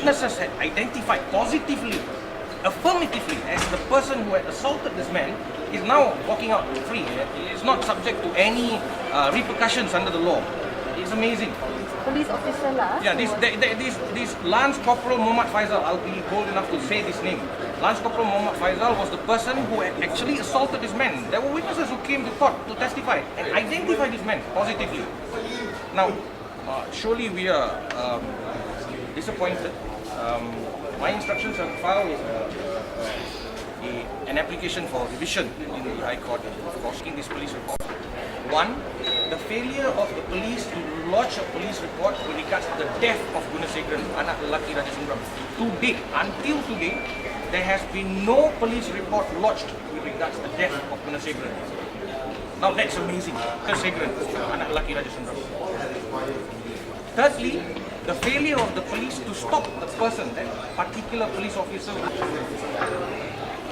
witnesses had identified positively, affirmatively, as the person who had assaulted this man is now walking out free. He is not subject to any repercussions under the law. It's amazing. Police officer lah. Yeah, this Lance Corporal Muhammad Faisal, I'll be bold enough to say this name. Lance Corporal Muhammad Faisal was the person who had actually assaulted this man. There were witnesses who came to court to testify and identify this man positively. Now, surely we are disappointed. My instructions have filed an application for revision in the High Court, of course, in this police report. One, the failure of the police to lodge a police report with regards to the death of Gunasegaran, anak lelaki Raja Sundram. Until today, there has been no police report lodged with regards to the death of Gunasegaran. Now that's amazing. Gunasegaran, anak lelaki Raja Sundram. Thirdly, the failure of the police to stop the person, that particular police officer.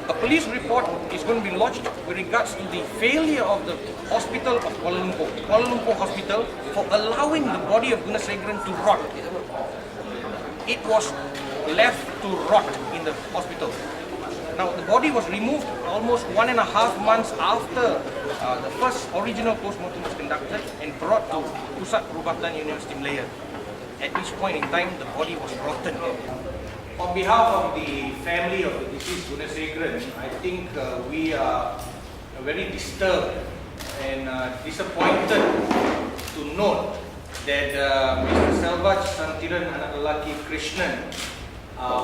A police report is going to be lodged with regards to the failure of the hospital of Kuala Lumpur Hospital, for allowing the body of Gunasegaran to rot. It was left to rot in the hospital. Now the body was removed almost 1.5 months after the first original post-mortem was conducted and brought to Pusat Perubatan University Malaya. At which point in time the body was rotten. On behalf of the family of the deceased Gunasegaran, I think we are very disturbed and disappointed to note that Mr. Selvaj Santiran anak lelaki Krishnan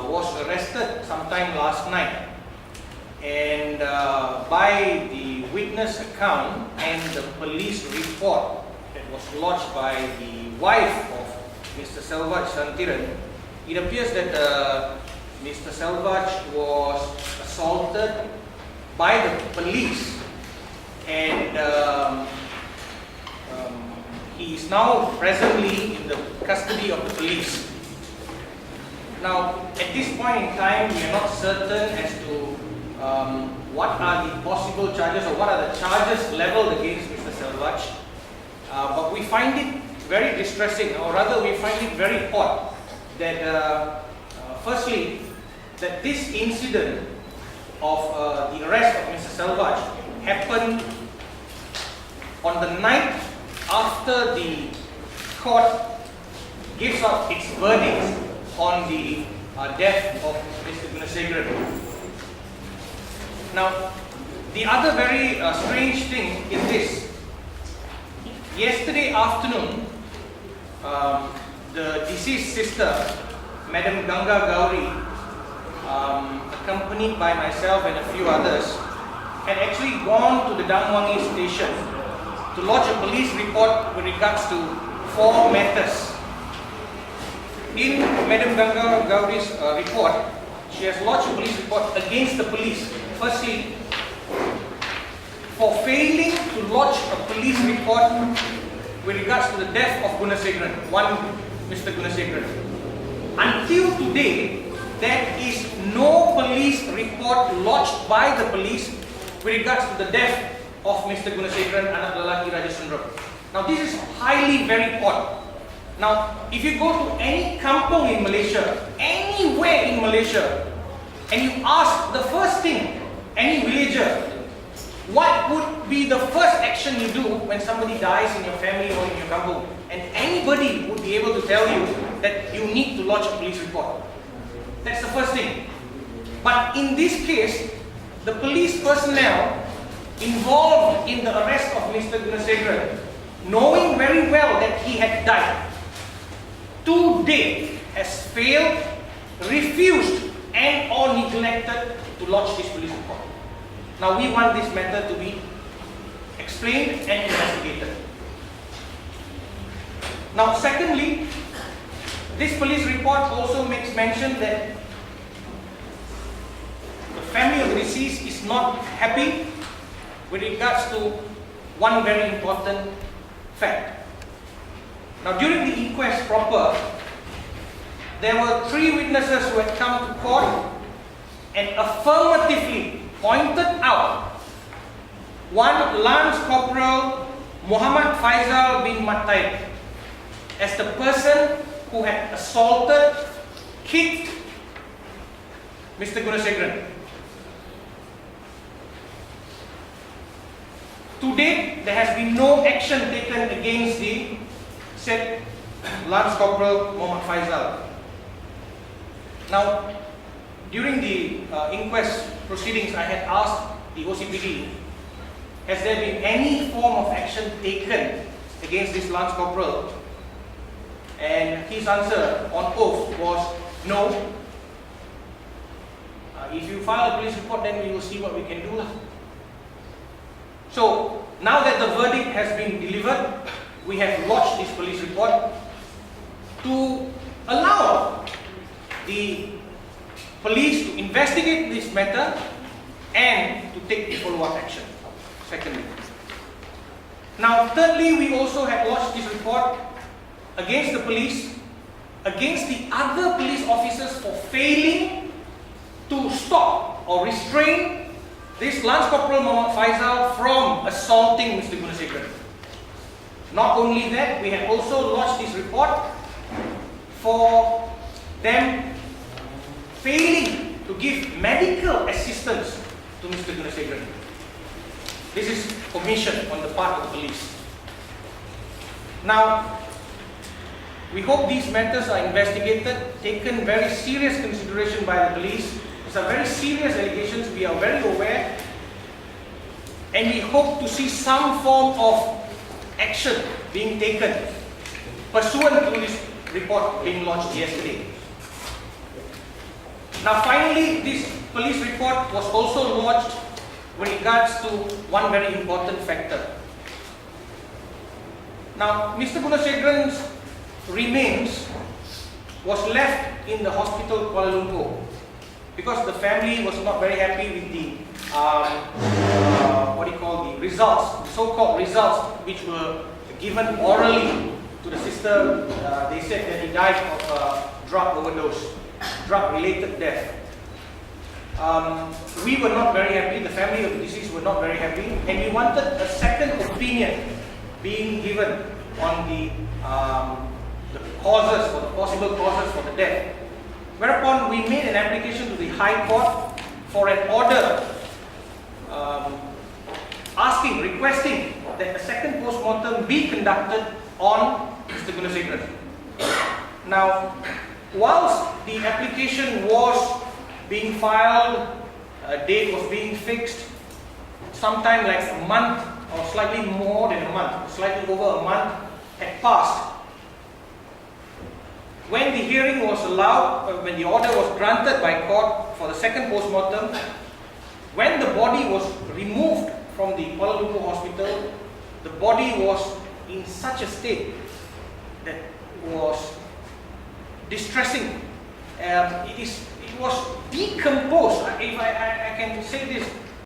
was arrested sometime last night, and by the witness account and the police report that was lodged by the wife of Mr. Selvaj Santiran, it appears that Mr. Selvaj was assaulted by the police, and he is now presently in the custody of the police. Now, at this point in time, we are not certain as to what are the possible charges or what are the charges leveled against Mr. Selvaj, but we find it very distressing, or rather we find it very odd that firstly, that this incident of the arrest of Mr. Selvaj happened on the night after the court gives out its verdict on the death of Mr. Gunasegaran. Now, the other very strange thing is this. Yesterday afternoon, the deceased sister, Madam Ganga Gauri, accompanied by myself and a few others, had actually gone to the Damwangi station to lodge a police report with regards to 4 matters. In Madam Ganga Gauri's report, she has lodged a police report against the police. Firstly, for failing to lodge a police report with regards to the death of Gunasegaran, Mr. Gunasegaran. Until today, there is no police report lodged by the police with regards to the death of Mr. Gunasegaran, anak lelaki Raja Sundram. Now, this is highly very odd. Now, if you go to any kampung in Malaysia, anywhere in Malaysia, and you ask the first thing, any villager, what would be the first action you do when somebody dies in your family or in your kampung? And anybody would be able to tell you that you need to lodge a police report. That's the first thing. But in this case, the police personnel involved in the arrest of Mr. Gunasegaran, knowing very well that he had died, to date has failed, refused and or neglected to lodge this police report. Now we want this matter to be explained and investigated. Now secondly, this police report also makes mention that the family of the deceased is not happy with regards to one very important fact. Now during the inquest proper, there were 3 witnesses who had come to court and affirmatively pointed out one Lance Corporal Muhammad Faisal bin Mataib as the person who had assaulted kicked Mr. Gunasegaran. To date, there has been no action taken against the said Lance Corporal Muhammad Faisal. Now, during the inquest proceedings, I had asked the OCPD, has there been any form of action taken against this Lance Corporal? And his answer on oath was no. If you file a police report, then we will see what we can do. So, now that the verdict has been delivered, we have lodged this police report to allow the police to investigate this matter and to take the follow-up action. Secondly. Now, thirdly, we also have lodged this report against the police, against the other police officers for failing to stop or restrain this Lance Corporal Muhammad Faisal from assaulting Mr. Gunasegaran. Not only that, we have also lodged this report for them failing to give medical assistance to Mr. Gunasegaran. This is omission on the part of the police. Now, we hope these matters are investigated, taken very serious consideration by the police. These are very serious allegations, we are very aware, and we hope to see some form of action being taken pursuant to this report being launched yesterday. Now finally, this police report was also lodged with regards to one very important factor. Now, Mr. Gunasegaran's remains was left in the hospital Kuala Lumpur because the family was not very happy with the the results, the so-called results which were given orally to the sister. They said that he died of drug overdose, drug-related death. We were not very happy, the family of the deceased were not very happy, and we wanted a second opinion being given on the causes or the possible causes for the death. Whereupon we made an application to the High Court for an order requesting that a second post-mortem be conducted on Mr. Gunasegaran. Now, whilst the application was being filed, a date was being fixed, sometime like a month or slightly more than a month, slightly over a month had passed. When the hearing was allowed, when the order was granted by court for the second post-mortem, when the body was removed from the Kuala Lumpur hospital, the body was in such a state that was distressing. It was decomposed. If I can say this,